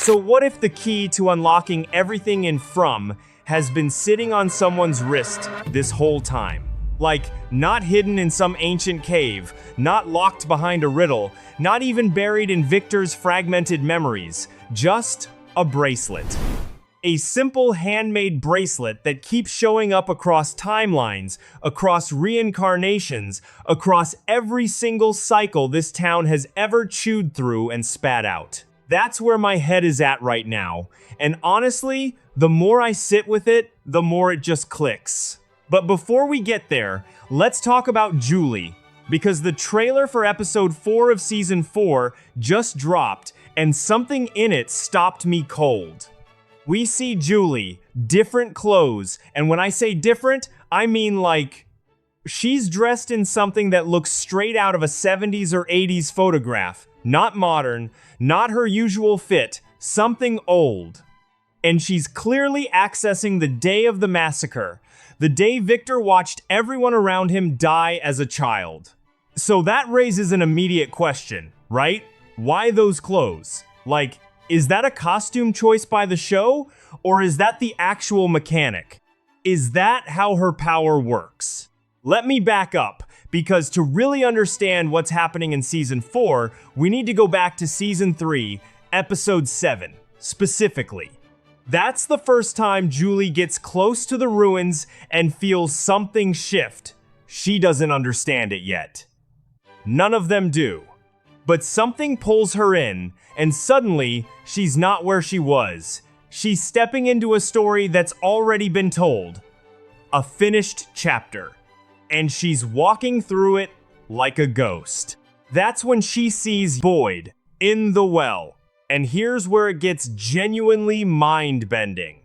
So what if the key to unlocking everything in From has been sitting on someone's wrist this whole time? Like, not hidden in some ancient cave, not locked behind a riddle, not even buried in Victor's fragmented memories, just a bracelet. A simple handmade bracelet that keeps showing up across timelines, across reincarnations, across every single cycle this town has ever chewed through and spat out. That's where my head is at right now, and honestly, the more I sit with it, the more it just clicks. But before we get there, let's talk about Julie, because the trailer for episode 4 of season 4 just dropped, and something in it stopped me cold. We see Julie, different clothes, and when I say different, I mean like, she's dressed in something that looks straight out of a 70s or 80s photograph. Not modern, not her usual fit, something old. And she's clearly accessing the day of the massacre, the day Victor watched everyone around him die as a child. So that raises an immediate question, right? Why those clothes? Like, is that a costume choice by the show, or is that the actual mechanic? Is that how her power works? Let me back up, because to really understand what's happening in season 4, we need to go back to season 3, episode 7, specifically. That's the first time Julie gets close to the ruins and feels something shift. She doesn't understand it yet. None of them do. But something pulls her in, and suddenly, she's not where she was. She's stepping into a story that's already been told. A finished chapter. And she's walking through it like a ghost. That's when she sees Boyd in the well. And here's where it gets genuinely mind-bending.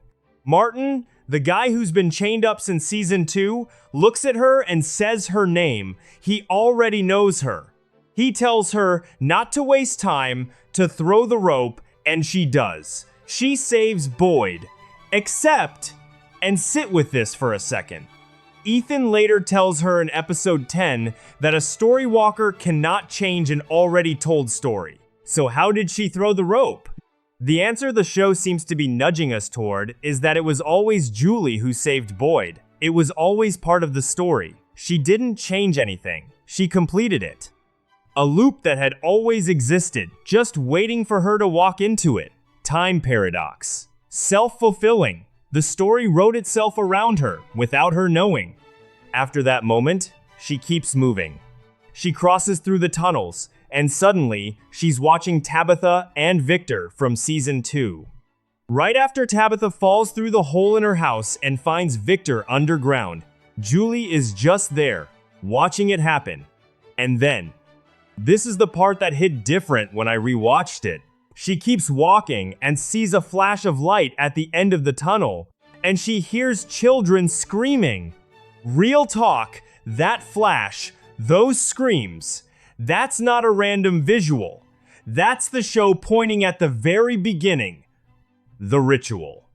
Martin, the guy who's been chained up since season 2, looks at her and says her name. He already knows her. He tells her not to waste time, to throw the rope, and she does. She saves Boyd. Except, and sit with this for a second, Ethan later tells her in episode 10 that a storywalker cannot change an already told story. So how did she throw the rope? The answer the show seems to be nudging us toward is that it was always Julie who saved Boyd. It was always part of the story. She didn't change anything. She completed it. A loop that had always existed, just waiting for her to walk into it. Time paradox. Self-fulfilling. The story wrote itself around her, without her knowing. After that moment, she keeps moving. She crosses through the tunnels, and suddenly, she's watching Tabitha and Victor from season 2. Right after Tabitha falls through the hole in her house and finds Victor underground, Julie is just there, watching it happen. And then, this is the part that hit different when I rewatched it. She keeps walking and sees a flash of light at the end of the tunnel, and she hears children screaming. Real talk, that flash, those screams, that's not a random visual. That's the show pointing at the very beginning. The ritual.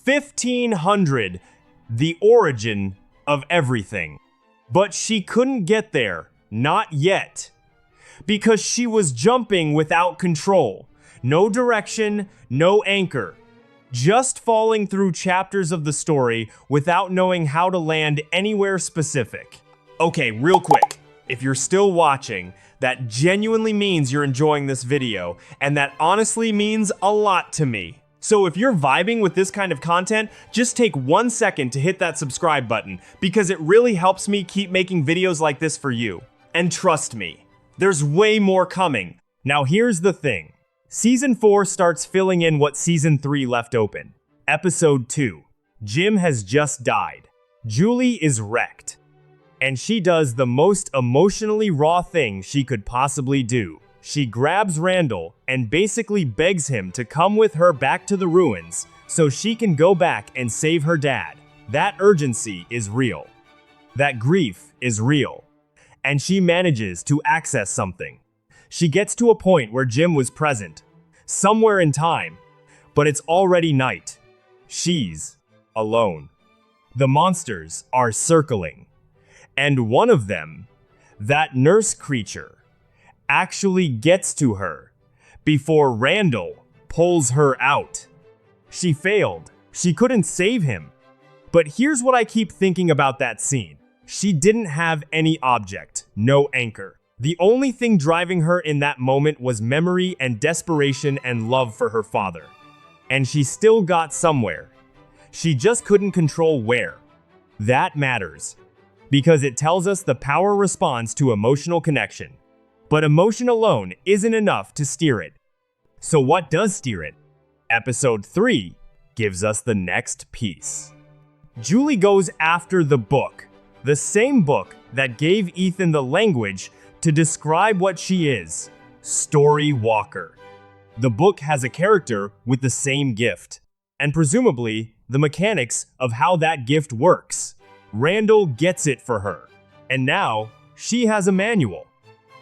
1500, the origin of everything. But she couldn't get there, not yet. Because she was jumping without control. No direction, no anchor. Just falling through chapters of the story without knowing how to land anywhere specific. Okay, real quick. If you're still watching, that genuinely means you're enjoying this video, and that honestly means a lot to me. So if you're vibing with this kind of content, just take 1 second to hit that subscribe button, because it really helps me keep making videos like this for you. And trust me, there's way more coming. Now here's the thing. Season 4 starts filling in what Season 3 left open. Episode 2. Jim has just died. Julie is wrecked. And she does the most emotionally raw thing she could possibly do. She grabs Randall and basically begs him to come with her back to the ruins so she can go back and save her dad. That urgency is real. That grief is real. And she manages to access something. She gets to a point where Jim was present, somewhere in time, but it's already night. She's alone. The monsters are circling. And one of them, that nurse creature, actually gets to her before Randall pulls her out. She failed. She couldn't save him. But here's what I keep thinking about that scene. She didn't have any object, no anchor. The only thing driving her in that moment was memory and desperation and love for her father. And she still got somewhere. She just couldn't control where. That matters, because it tells us the power responds to emotional connection. But emotion alone isn't enough to steer it. So what does steer it? Episode 3 gives us the next piece. Julie goes after the book, the same book that gave Ethan the language to describe what she is, Story Walker. The book has a character with the same gift, and presumably the mechanics of how that gift works. Randall gets it for her, and now she has a manual,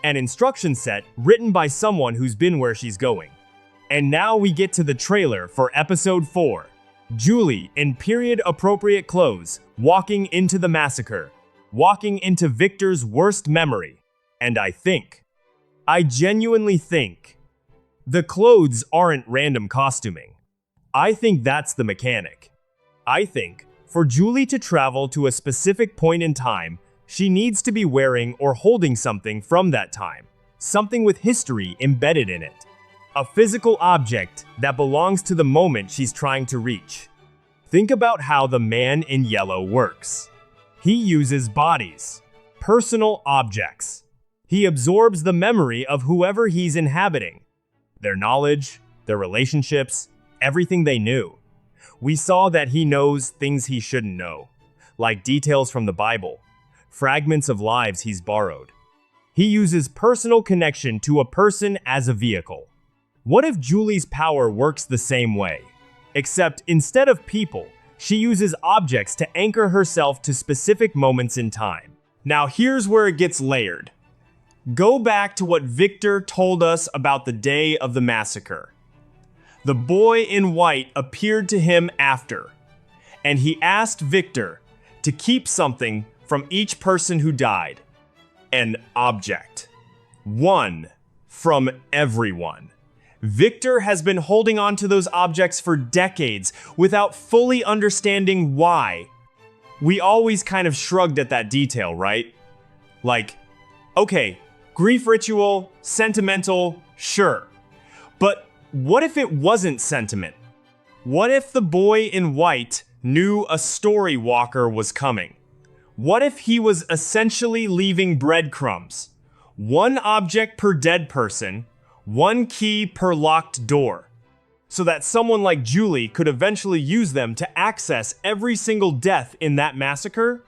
an instruction set written by someone who's been where she's going. And now we get to the trailer for episode 4. Julie, in period-appropriate clothes, walking into the massacre, walking into Victor's worst memory. And I genuinely think, the clothes aren't random costuming. I think that's the mechanic. I think, for Julie to travel to a specific point in time, she needs to be wearing or holding something from that time, something with history embedded in it. A physical object that belongs to the moment she's trying to reach. Think about how the man in yellow works. He uses bodies, personal objects. He absorbs the memory of whoever he's inhabiting, their knowledge, their relationships, everything they knew. We saw that he knows things he shouldn't know, like details from the Bible, fragments of lives he's borrowed. He uses personal connection to a person as a vehicle. What if Julie's power works the same way? Except instead of people, she uses objects to anchor herself to specific moments in time. Now here's where it gets layered. Go back to what Victor told us about the day of the massacre. The boy in white appeared to him after, and he asked Victor to keep something from each person who died. An object. One from everyone. Victor has been holding on to those objects for decades without fully understanding why. We always kind of shrugged at that detail, right? Like, okay, grief ritual, sentimental, sure. But what if it wasn't sentiment? What if the boy in white knew a story walker was coming? What if he was essentially leaving breadcrumbs? One object per dead person, one key per locked door, so that someone like Julie could eventually use them to access every single death in that massacre?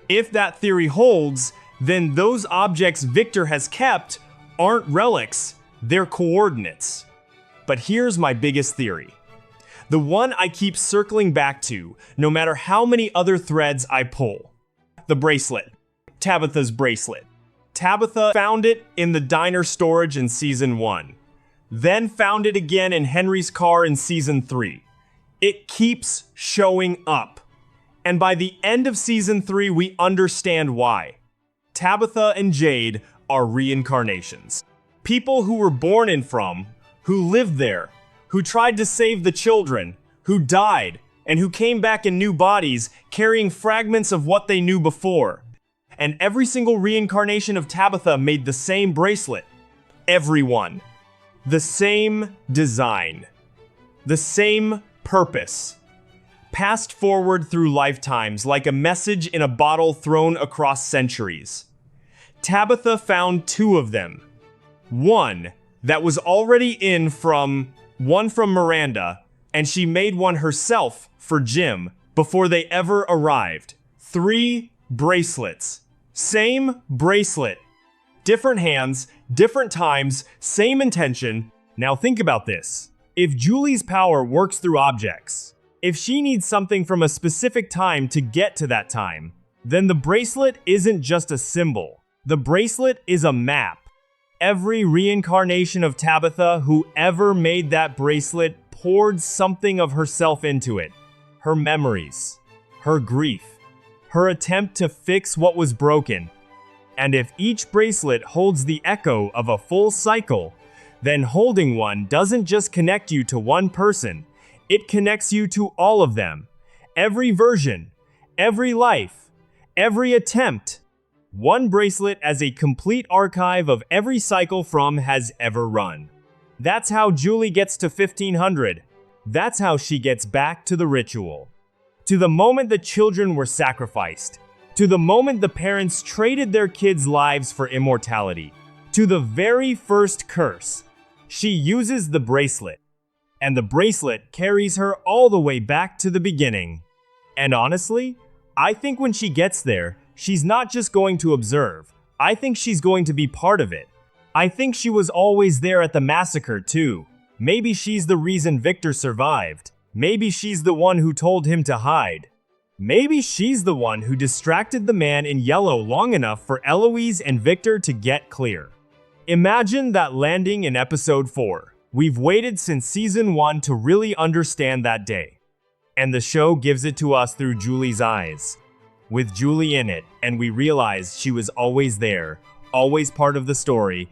If that theory holds, then those objects Victor has kept aren't relics, they're coordinates. But here's my biggest theory. The one I keep circling back to, no matter how many other threads I pull. The bracelet. Tabitha's bracelet. Tabitha found it in the diner storage in Season 1. Then found it again in Henry's car in Season 3. It keeps showing up. And by the end of Season 3, we understand why. Tabitha and Jade are reincarnations. People who were born in From, who lived there, who tried to save the children, who died, and who came back in new bodies carrying fragments of what they knew before. And every single reincarnation of Tabitha made the same bracelet. Everyone. The same design. The same purpose. Passed forward through lifetimes like a message in a bottle thrown across centuries. Tabitha found 2 of them. One that was already in From, one from Miranda, and she made one herself for Jim before they ever arrived. 3 bracelets. Same bracelet. Different hands, different times, same intention. Now think about this. If Julie's power works through objects, if she needs something from a specific time to get to that time, then the bracelet isn't just a symbol. The bracelet is a map. Every reincarnation of Tabitha who ever made that bracelet poured something of herself into it. Her memories, her grief, her attempt to fix what was broken. And if each bracelet holds the echo of a full cycle, then holding one doesn't just connect you to one person, it connects you to all of them. Every version, every life, every attempt. One bracelet as a complete archive of every cycle From has ever run. That's how Julie gets to 1500. That's how she gets back to the ritual. To the moment the children were sacrificed. To the moment the parents traded their kids' lives for immortality. To the very first curse. She uses the bracelet. And the bracelet carries her all the way back to the beginning. And honestly, I think when she gets there, she's not just going to observe. I think she's going to be part of it. I think she was always there at the massacre too. Maybe she's the reason Victor survived. Maybe she's the one who told him to hide. Maybe she's the one who distracted the man in yellow long enough for Eloise and Victor to get clear. Imagine that landing in episode 4. We've waited since season 1 to really understand that day. And the show gives it to us through Julie's eyes. With Julie in it, and we realize she was always there, always part of the story,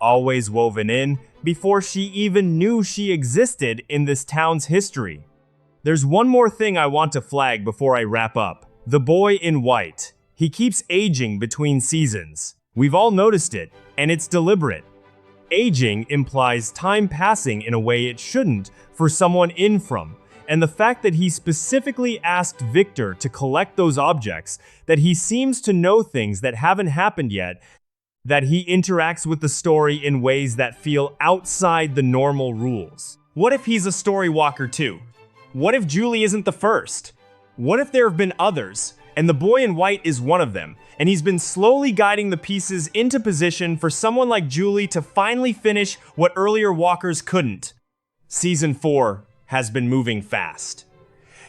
always woven in, before she even knew she existed in this town's history. There's one more thing I want to flag before I wrap up. The boy in white. He keeps aging between seasons. We've all noticed it, and it's deliberate. Aging implies time passing in a way it shouldn't for someone in From. And the fact that he specifically asked Victor to collect those objects, that he seems to know things that haven't happened yet, that he interacts with the story in ways that feel outside the normal rules. What if he's a story walker too? What if Julie isn't the first? What if there have been others, and the boy in white is one of them, and he's been slowly guiding the pieces into position for someone like Julie to finally finish what earlier walkers couldn't? Season 4 has been moving fast.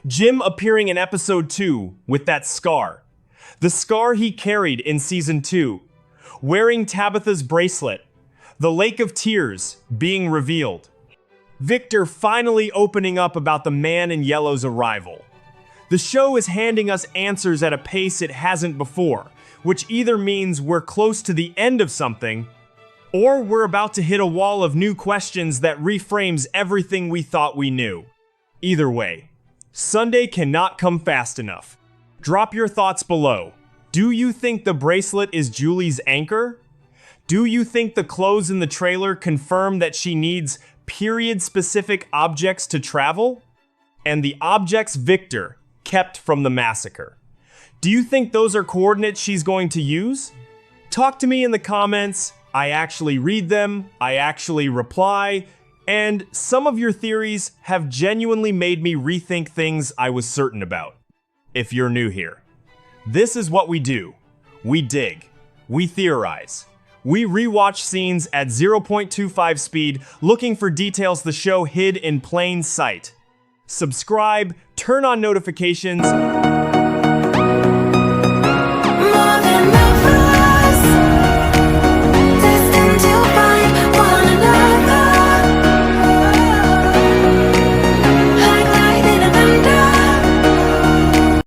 Jim appearing in episode 2 with that scar. The scar he carried in season 2. Wearing Tabitha's bracelet. The Lake of Tears being revealed. Victor finally opening up about the man in yellow's arrival. The show is handing us answers at a pace it hasn't before, which either means we're close to the end of something, or we're about to hit a wall of new questions that reframes everything we thought we knew. Either way, Sunday cannot come fast enough. Drop your thoughts below. Do you think the bracelet is Julie's anchor? Do you think the clothes in the trailer confirm that she needs period-specific objects to travel? And the objects Victor kept from the massacre. Do you think those are coordinates she's going to use? Talk to me in the comments. I actually read them, I actually reply, and some of your theories have genuinely made me rethink things I was certain about. If you're new here, this is what we do. We dig, we theorize, we rewatch scenes at 0.25 speed looking for details the show hid in plain sight. Subscribe, turn on notifications,